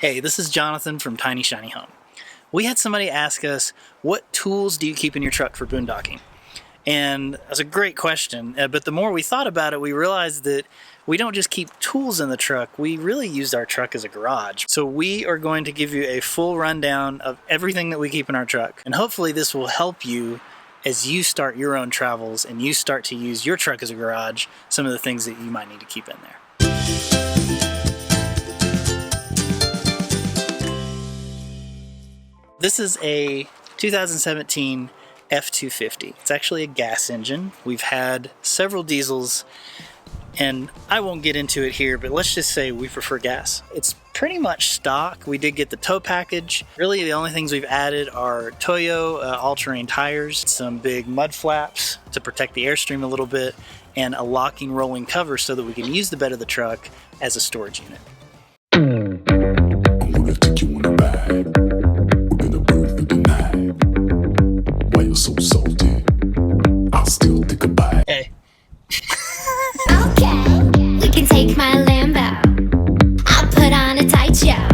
Hey, this is Jonathan from Tiny Shiny Home. We had somebody ask us, what tools do you keep in your truck for boondocking? And that's a great question, but the more we thought about it, we realized that we don't just keep tools in the truck, we really used our truck as a garage. So we are going to give you a full rundown of everything that we keep in our truck. And hopefully this will help you as you start your own travels and you start to use your truck as a garage, some of the things that you might need to keep in there. This is a 2017 F-250. It's actually a gas engine. We've had several diesels, and I won't get into it here, but let's just say we prefer gas. It's pretty much stock. We did get the tow package. Really, the only things we've added are Toyo all-terrain tires, some big mud flaps to protect the airstream a little bit, and a locking rolling cover so that we can use the bed of the truck as a storage unit. I'm gonna take you on a ride. We're gonna burn through the night. Why you so salty? I'll still take a bite. Hey. Okay, we can take my Lambo. I'll put on a tight show.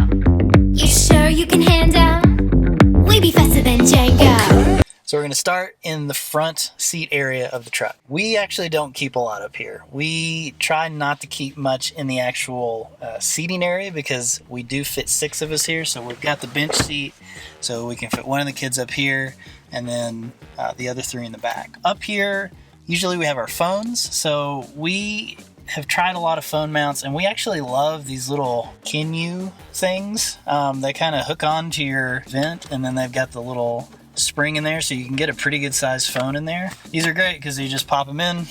You sure you can handle? We be faster than Django. So we're going to start in the front seat area of the truck. We actually don't keep a lot up here. We try not to keep much in the actual seating area because we do fit 6 of us here. So we've got the bench seat, so we can fit one of the kids up here and then the other 3 in the back. Up here, usually we have our phones. So we have tried a lot of phone mounts, and we actually love these little Kinu things. They kind of hook on to your vent, and then they've got the little spring in there, so you can get a pretty good sized phone in there. These are great because you just pop them in.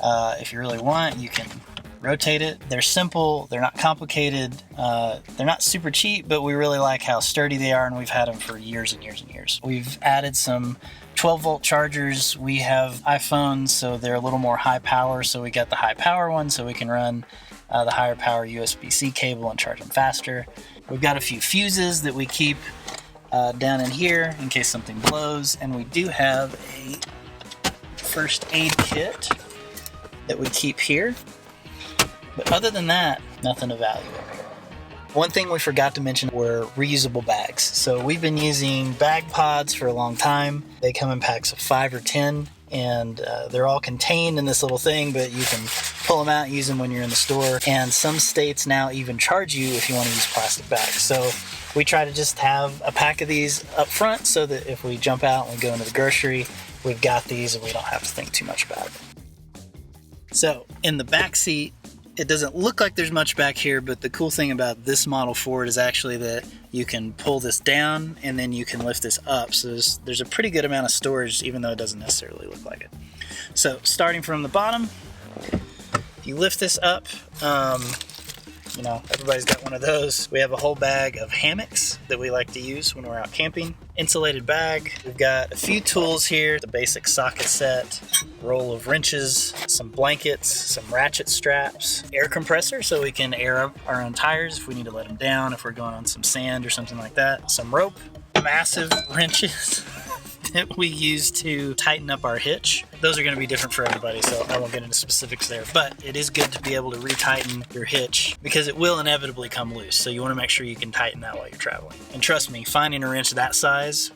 If you really want, you can rotate it. They're simple, they're not complicated, they're not super cheap, but we really like how sturdy they are, and we've had them for years and years and years. We've added some 12-volt chargers. We have iPhones, so they're a little more high power, so we got the high power one so we can run the higher power USB-C cable and charge them faster. We've got a few fuses that we keep down in here in case something blows, and we do have a first aid kit that we keep here. But other than that, nothing of value over here. One thing we forgot to mention were reusable bags. So we've been using bag pods for a long time. They come in packs of 5 or 10, and they're all contained in this little thing, but you can pull them out and use them when you're in the store. And some states now even charge you if you want to use plastic bags. So we try to just have a pack of these up front so that if we jump out and we go into the grocery, we've got these and we don't have to think too much about it. So in the back seat, it doesn't look like there's much back here, but the cool thing about this model Ford is actually that you can pull this down and then you can lift this up. So there's a pretty good amount of storage, even though it doesn't necessarily look like it. So starting from the bottom, if you lift this up, you know, everybody's got one of those. We have a whole bag of hammocks that we like to use when we're out camping. Insulated bag. We've got a few tools here. The basic socket set, roll of wrenches, some blankets, some ratchet straps, air compressor so we can air up our own tires if we need to let them down, if we're going on some sand or something like that. Some rope, massive wrenches that we use to tighten up our hitch. Those are going to be different for everybody, so I won't get into specifics there, but it is good to be able to retighten your hitch because it will inevitably come loose, so you want to make sure you can tighten that while you're traveling. And trust me, finding a wrench that size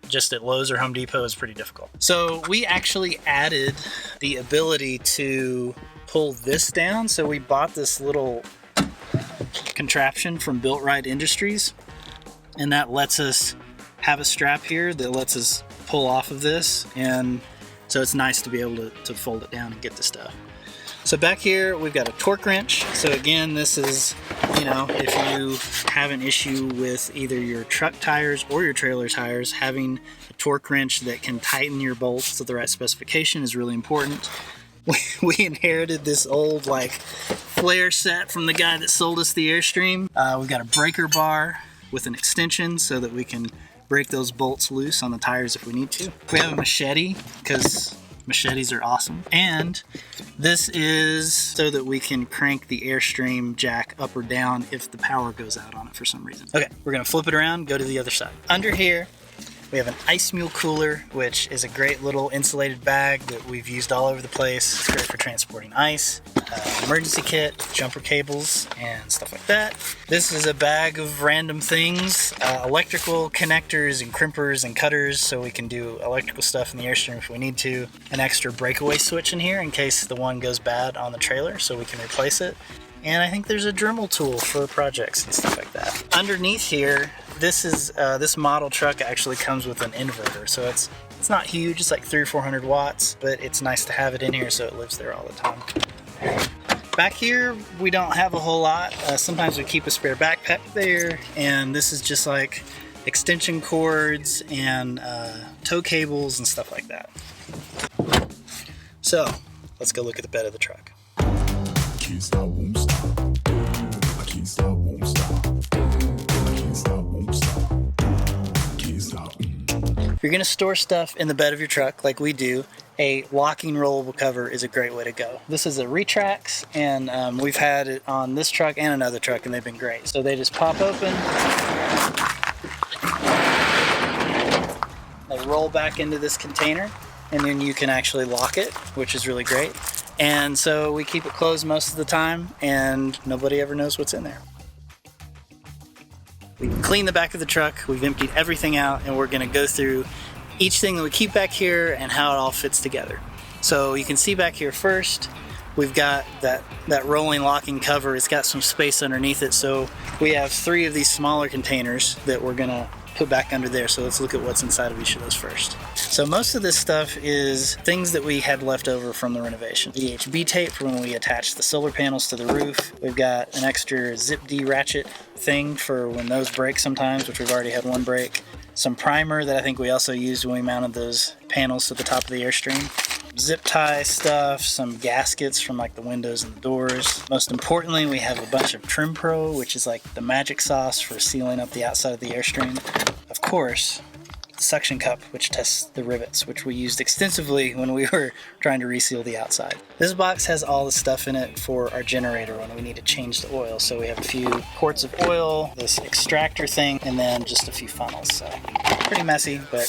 just at Lowe's or Home Depot is pretty difficult. So we actually added the ability to pull this down, so we bought this little contraption from Built Right Industries, and that lets us have a strap here that lets us pull off of this, and so it's nice to be able to fold it down and get the stuff. So back here we've got a torque wrench. So again, this is, you know, if you have an issue with either your truck tires or your trailer tires, having a torque wrench that can tighten your bolts to the right specification is really important. We inherited this old like flare set from the guy that sold us the Airstream. We've got a breaker bar with an extension so that we can break those bolts loose on the tires if we need to. We have a machete because machetes are awesome. And this is so that we can crank the Airstream jack up or down if the power goes out on it for some reason. Okay, we're gonna flip it around, go to the other side. Under here, We have an ice mule cooler, which is a great little insulated bag that we've used all over the place. It's great for transporting ice. Emergency kit, jumper cables, and stuff like that. This is a bag of random things, electrical connectors and crimpers and cutters, so we can do electrical stuff in the Airstream if we need to. An extra breakaway switch in here in case the one goes bad on the trailer, so we can replace it. And I think there's a Dremel tool for projects and stuff like that. Underneath here, this model truck actually comes with an inverter, so it's not huge. It's like 300 or 400 watts, but it's nice to have it in here so it lives there all the time. Back here, we don't have a whole lot. Sometimes we keep a spare backpack there, and this is just like extension cords and tow cables and stuff like that. So let's go look at the bed of the truck. Can't stop, won't stop. I can't stop, won't stop. I can't stop, won't stop. Can't stop. If you're gonna store stuff in the bed of your truck like we do, a locking rollable cover is a great way to go. This is a Retrax, and we've had it on this truck and another truck, and they've been great. So they just pop open, they roll back into this container, and then you can actually lock it, which is really great. And so we keep it closed most of the time, and nobody ever knows what's in there. We cleaned the back of the truck, we've emptied everything out, and we're gonna go through each thing that we keep back here and how it all fits together. So you can see back here first, we've got that rolling locking cover. It's got some space underneath it, so we have 3 of these smaller containers that we're gonna put back under there. So let's look at what's inside of each of those first. So most of this stuff is things that we had left over from the renovation. VHB tape for when we attach the solar panels to the roof. We've got an extra zip D ratchet thing for when those break sometimes, which we've already had one break. Some primer that I think we also used when we mounted those panels to the top of the Airstream. Zip tie stuff, some gaskets from like the windows and the doors. Most importantly, we have a bunch of Trim Pro, which is like the magic sauce for sealing up the outside of the Airstream. Of course, the suction cup, which tests the rivets, which we used extensively when we were trying to reseal the outside. This box has all the stuff in it for our generator when we need to change the oil. So we have a few quarts of oil, this extractor thing, and then just a few funnels. So pretty messy, but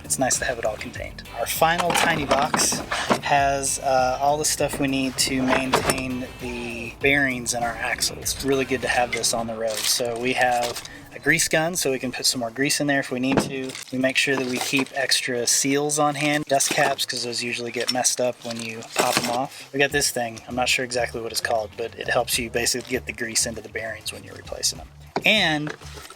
it's nice to have it all contained. Our final tiny box has all the stuff we need to maintain the bearings in our axle. It's really good to have this on the road. So we have a grease gun so we can put some more grease in there if we need to. We make sure that we keep extra seals on hand, dust caps, because those usually get messed up when you pop them off. We got this thing, I'm not sure exactly what it's called, but it helps you basically get the grease into the bearings when you're replacing them. And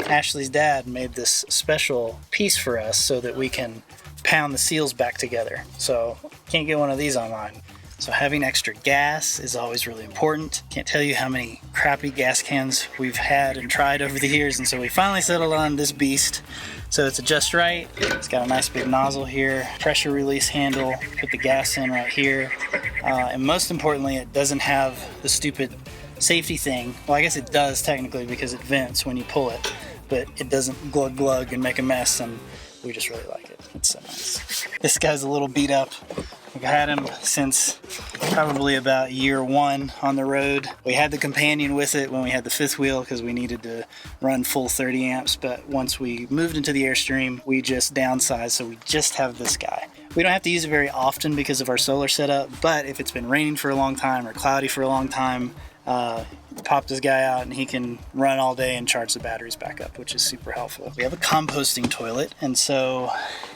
Ashley's dad made this special piece for us so that we can pound the seals back together. So can't get one of these online. So having extra gas is always really important. Can't tell you how many crappy gas cans we've had and tried over the years, and so we finally settled on this beast. So it's just right. It's got a nice big nozzle here, pressure release handle, put the gas in right here. And most importantly, it doesn't have the stupid safety thing. Well, I guess it does technically because it vents when you pull it, but it doesn't glug glug and make a mess, and we just really like it. It's so nice. This guy's a little beat up. We've had him since probably about year 1 on the road. We had the companion with it when we had the 5th wheel because we needed to run full 30 amps, but once we moved into the Airstream, we just downsized, so we just have this guy. We don't have to use it very often because of our solar setup, but if it's been raining for a long time or cloudy for a long time, pop this guy out and he can run all day and charge the batteries back up, which is super helpful. We have a composting toilet, and so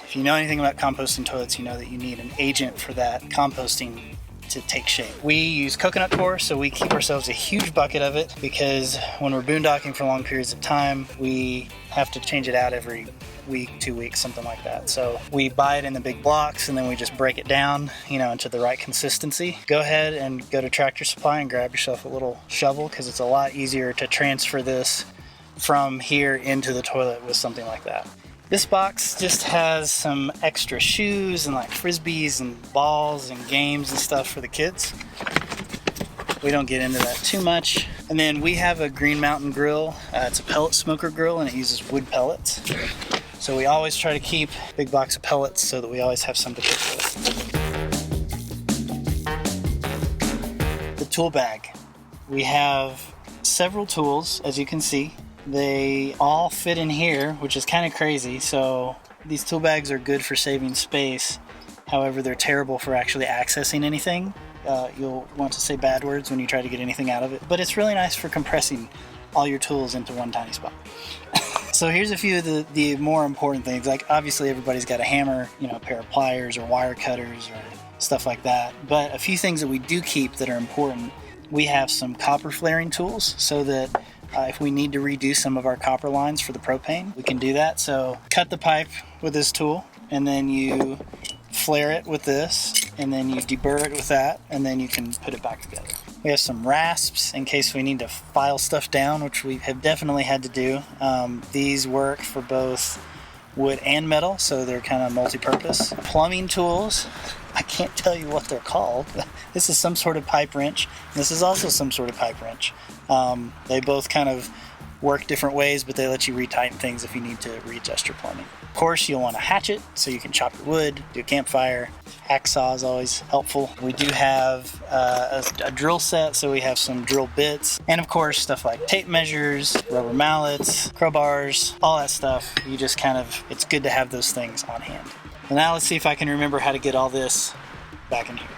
if you know anything about composting toilets, you know that you need an agent for that composting to take shape. We use coconut coir, so we keep ourselves a huge bucket of it because when we're boondocking for long periods of time, we have to change it out every week, 2 weeks, something like that. So we buy it in the big blocks and then we just break it down, into the right consistency. Go ahead and go to Tractor Supply and grab yourself a little shovel because it's a lot easier to transfer this from here into the toilet with something like that. This box just has some extra shoes and like frisbees and balls and games and stuff for the kids. We don't get into that too much. And then we have a Green Mountain grill. It's a pellet smoker grill and it uses wood pellets. So we always try to keep a big box of pellets so that we always have some to cook with. The tool bag. We have several tools, as you can see. They all fit in here, which is kind of crazy. So these tool bags are good for saving space. However, they're terrible for actually accessing anything. You'll want to say bad words when you try to get anything out of it, but it's really nice for compressing all your tools into one tiny spot. So here's a few of the more important things. Like obviously everybody's got a hammer, a pair of pliers or wire cutters or stuff like that. But a few things that we do keep that are important. We have some copper flaring tools so that if we need to redo some of our copper lines for the propane, we can do that. So cut the pipe with this tool, and then you flare it with this, and then you deburr it with that, and then you can put it back together. We have some rasps in case we need to file stuff down, which we have definitely had to do. These work for both wood and metal, so they're kind of multi-purpose. Plumbing tools, I can't tell you what they're called. This is some sort of pipe wrench. This is also some sort of pipe wrench. They both kind of work different ways, but they let you retighten things if you need to readjust your plumbing. Of course, you'll want a hatchet so you can chop your wood, do a campfire. Hacksaw is always helpful. We do have a drill set, so we have some drill bits. And of course, stuff like tape measures, rubber mallets, crowbars, all that stuff. You just it's good to have those things on hand. And now let's see if I can remember how to get all this back in here.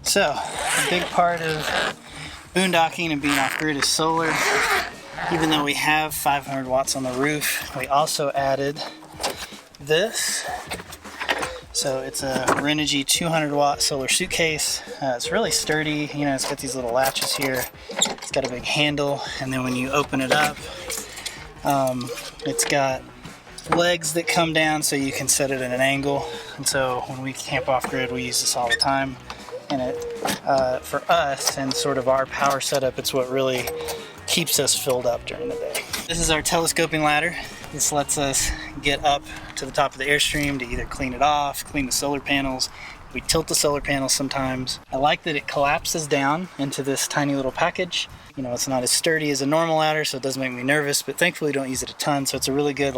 So, a big part of boondocking and being off-grid is solar. Even though we have 500 watts on the roof, we also added this. So it's a Renogy 200 watt solar suitcase. It's really sturdy. It's got these little latches here. It's got a big handle, and then when you open it up, it's got legs that come down so you can set it at an angle. And so when we camp off-grid, we use this all the time. And for us and sort of our power setup, it's what really keeps us filled up during the day. This is our telescoping ladder. This lets us get up to the top of the Airstream to either clean it off, clean the solar panels. We tilt the solar panels sometimes. I like that it collapses down into this tiny little package. It's not as sturdy as a normal ladder, so it doesn't make me nervous, but thankfully we don't use it a ton, so it's a really good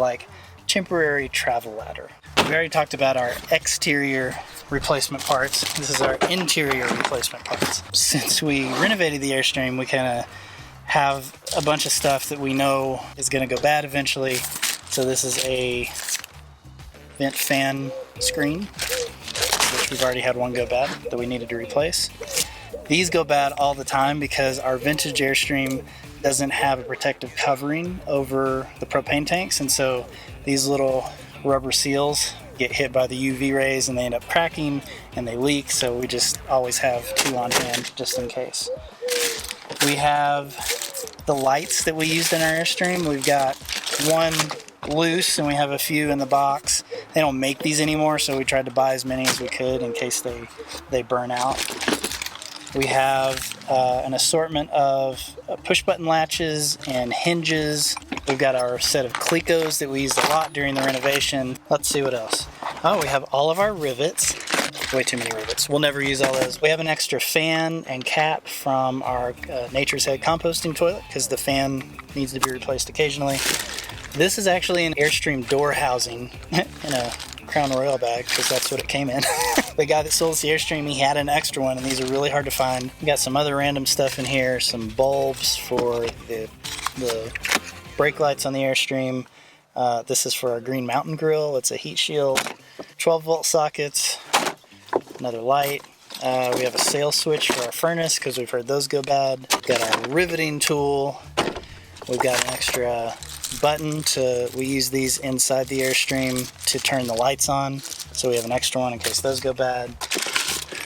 temporary travel ladder. We already talked about our exterior replacement parts. This is our interior replacement parts. Since we renovated the Airstream, we kind of have a bunch of stuff that we know is going to go bad eventually. So this is a vent fan screen, which we've already had one go bad that we needed to replace. These go bad all the time because our vintage Airstream doesn't have a protective covering over the propane tanks, and so these little rubber seals get hit by the UV rays and they end up cracking and they leak, so we just always have two on hand just in case. We have the lights that we used in our Airstream. We've got one loose and we have a few in the box. They don't make these anymore, so we tried to buy as many as we could in case they burn out. We have an assortment of push button latches and hinges. We've got our set of Clecos that we used a lot during the renovation. Let's see what else. Oh, we have all of our rivets. Way too many rivets. We'll never use all those. We have an extra fan and cap from our Nature's Head composting toilet because the fan needs to be replaced occasionally. This is actually an Airstream door housing in a Crown Royal bag because that's what it came in. The guy that sold us the Airstream, he had an extra one, and these are really hard to find. We got some other random stuff in here, some bulbs for the brake lights on the Airstream. This is for our Green Mountain grill. It's a heat shield. 12-volt sockets. Another light. We have a sail switch for our furnace because we've heard those go bad. We've got our riveting tool. We've got an extra button we use these inside the Airstream to turn the lights on. So we have an extra one in case those go bad.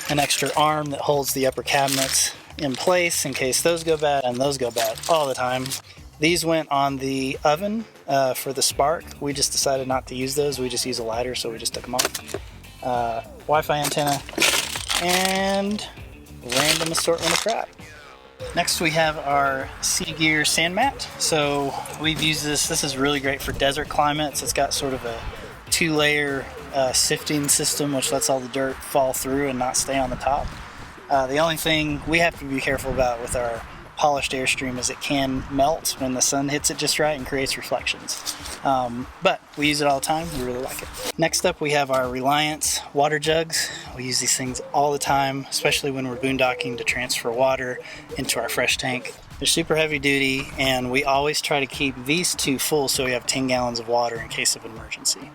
An extra arm that holds the upper cabinets in place in case those go bad, and those go bad all the time. These went on the oven for the spark. We just decided not to use those. We just use a lighter, so we just took them off. Wi-Fi antenna, and random assortment of crap. Next we have our Sea Gear sand mat. So we've used this. This is really great for desert climates. It's got sort of a 2-layer sifting system which lets all the dirt fall through and not stay on the top. The only thing we have to be careful about with our polished Airstream as it can melt when the sun hits it just right and creates reflections. But we use it all the time. We really like it. Next up, we have our Reliance water jugs. We use these things all the time, especially when we're boondocking to transfer water into our fresh tank. They're super heavy duty, and we always try to keep these two full so we have 10 gallons of water in case of an emergency.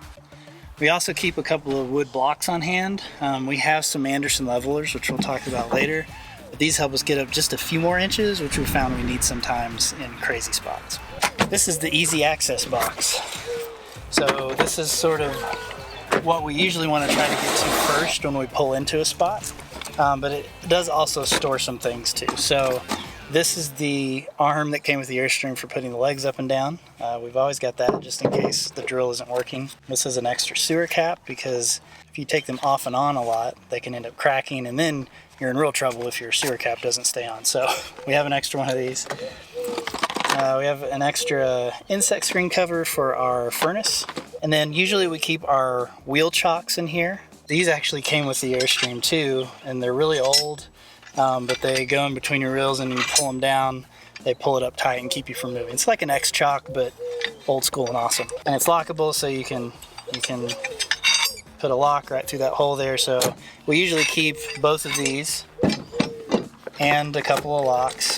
We also keep a couple of wood blocks on hand. We have some Anderson levelers, which we'll talk about later. But these help us get up just a few more inches, which we found we need sometimes in crazy spots. This is the easy access box. So this is sort of what we usually want to try to get to first when we pull into a spot. But it does also store some things too. So this is the arm that came with the Airstream for putting the legs up and down. We've always got that just in case the drill isn't working. This is an extra sewer cap because if you take them off and on a lot, they can end up cracking, and then you're in real trouble if your sewer cap doesn't stay on. So we have an extra one of these. We have an extra insect screen cover for our furnace. And then usually we keep our wheel chocks in here. These actually came with the Airstream too, and they're really old. But they go in between your reels, and you pull them down, they pull it up tight and keep you from moving. It's like an X-Chock, but old school and awesome. And it's lockable, so you can put a lock right through that hole there. So we usually keep both of these and a couple of locks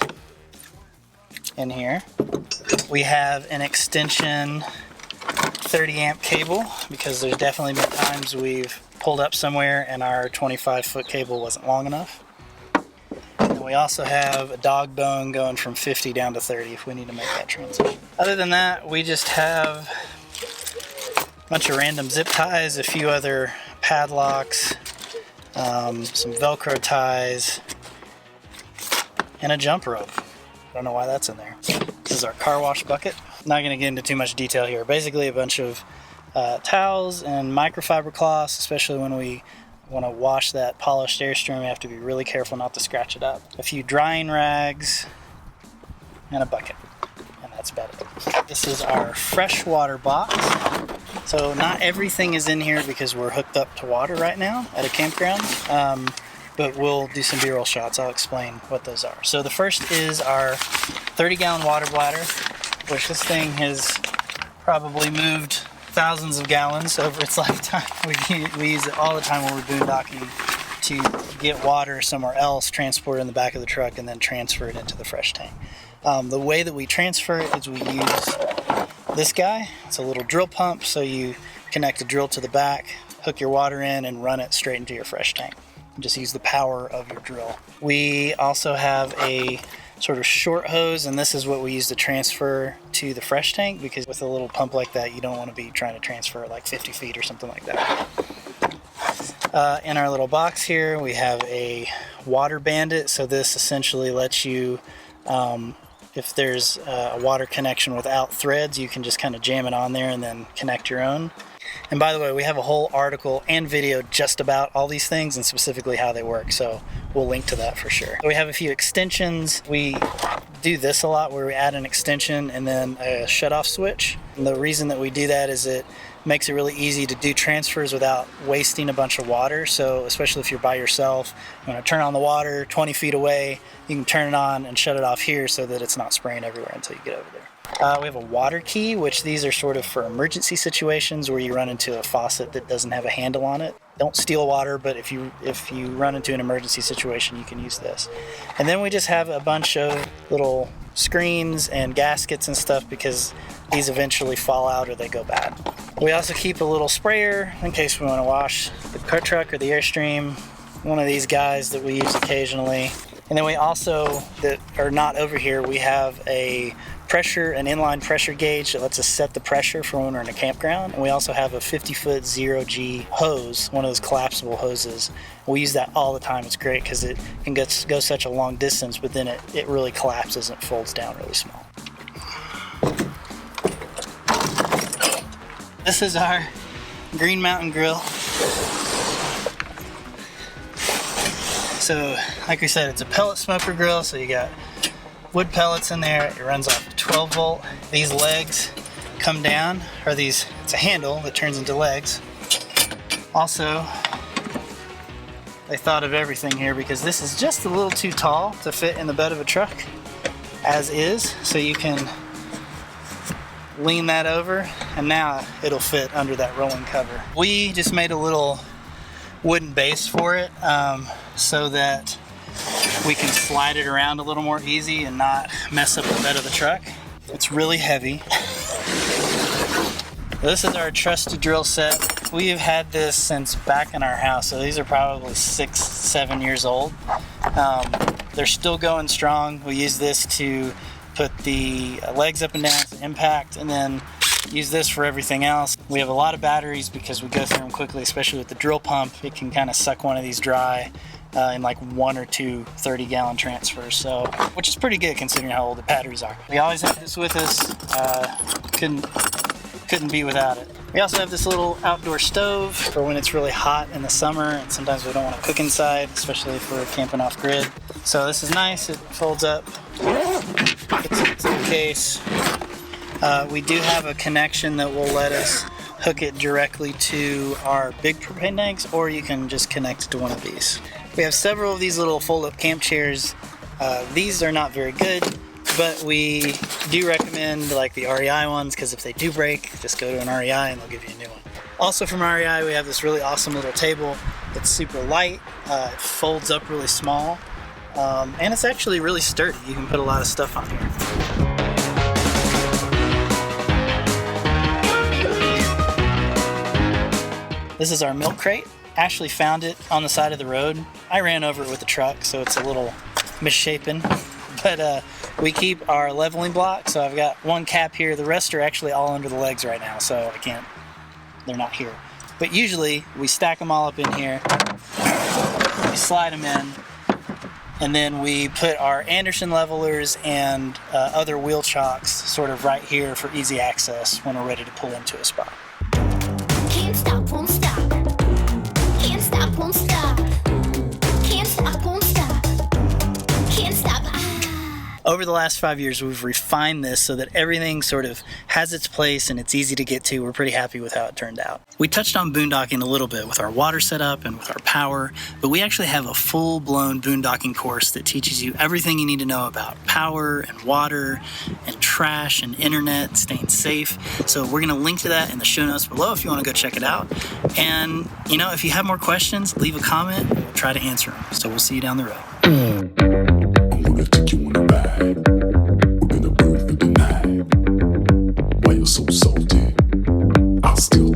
in here. We have an extension 30 amp cable because there's definitely been times we've pulled up somewhere and our 25-foot cable wasn't long enough. We also have a dog bone going from 50 down to 30 if we need to make that transition. Other than that, we just have a bunch of random zip ties, a few other padlocks, some Velcro ties, and a jump rope. I don't know why that's in there. This is our car wash bucket. Not going to get into too much detail here. Basically a bunch of towels and microfiber cloths, especially when we want to wash that polished Airstream. We have to be really careful not to scratch it up. A few drying rags and a bucket, and that's about it. This is our freshwater box. So not everything is in here because we're hooked up to water right now at a campground, but we'll do some B-roll shots. I'll explain what those are. So the first is our 30-gallon water bladder, which this thing has probably moved thousands of gallons over its lifetime. We use it all the time when we're boondocking to get water somewhere else, transport it in the back of the truck, and then transfer it into the fresh tank. The way that we transfer it is we use this guy. It's a little drill pump, so you connect a drill to the back, hook your water in, and run it straight into your fresh tank. Just use the power of your drill. We also have a sort of short hose, and this is what we use to transfer to the fresh tank, because with a little pump like that you don't want to be trying to transfer like 50 feet or something like that. In our little box here we have a water bandit, so this essentially lets you, if there's a water connection without threads, you can just kind of jam it on there and then connect your own. And by the way, we have a whole article and video just about all these things and specifically how they work, so we'll link to that for sure. We have a few extensions. We do this a lot where we add an extension and then a shutoff switch. And the reason that we do that is it makes it really easy to do transfers without wasting a bunch of water. So especially if you're by yourself, you want to turn on the water 20 feet away, you can turn it on and shut it off here so that it's not spraying everywhere until you get over there. We have a water key, which these are sort of for emergency situations where you run into a faucet that doesn't have a handle on it. Don't steal water, but if you run into an emergency situation, you can use this. And then we just have a bunch of little screens and gaskets and stuff because these eventually fall out or they go bad. We also keep a little sprayer in case we want to wash the car truck or the Airstream. One of these guys that we use occasionally. And then we also, that are not over here, we have an inline pressure gauge that lets us set the pressure for when we're in a campground. And we also have a 50-foot 0G hose, one of those collapsible hoses. We use that all the time. It's great because it can go such a long distance, but then it really collapses and folds down really small. This is our Green Mountain grill. So, like we said, it's a pellet smoker grill, so you got wood pellets in there. It runs off 12 volt. These legs come down, it's a handle that turns into legs. Also, they thought of everything here because this is just a little too tall to fit in the bed of a truck. as is, so you can lean that over, and now it'll fit under that rolling cover. We just made a little wooden base for it so that we can slide it around a little more easy and not mess up the bed of the truck. It's really heavy. This is our trusty drill set. We've had this since back in our house, so these are probably 6-7 years old. They're still going strong. We use this to put the legs up and down to impact, and then use this for everything else. We have a lot of batteries because we go through them quickly, especially with the drill pump. It can kind of suck one of these dry in like 1 or 2 30-gallon transfers, so which is pretty good considering how old the batteries are. We always have this with us. Couldn't be without it. We also have this little outdoor stove for when it's really hot in the summer, and sometimes we don't want to cook inside, especially if we're camping off grid. So this is nice. It folds up, fits into the case. We do have a connection that will let us hook it directly to our big propane tanks, or you can just connect it to one of these. We have several of these little fold-up camp chairs. These are not very good, but we do recommend like the REI ones, because if they do break, just go to an REI and they'll give you a new one. Also from REI, we have this really awesome little table. It's super light, it folds up really small, and it's actually really sturdy. You can put a lot of stuff on here. This is our milk crate. Ashley found it on the side of the road. I ran over it with the truck, so it's a little misshapen. But we keep our leveling block, so I've got one cap here. The rest are actually all under the legs right now, so they're not here. But usually we stack them all up in here, we slide them in, and then we put our Anderson levelers and other wheel chocks sort of right here for easy access when we're ready to pull into a spot. Can't stop, won't stop. Can't stop, won't stop. Can't stop, won't stop. Can't stop. Over the last 5 years, we've refined this so that everything sort of has its place and it's easy to get to. We're pretty happy with how it turned out. We touched on boondocking a little bit with our water setup and with our power, but we actually have a full-blown boondocking course that teaches you everything you need to know about power and water and trash and internet, staying safe. So we're going to link to that in the show notes below if you want to go check it out. And, if you have more questions, leave a comment and we'll try to answer them. So we'll see you down the road. I'm gonna take you on a ride. We're gonna burn through the night. Why you're so salty? I'll still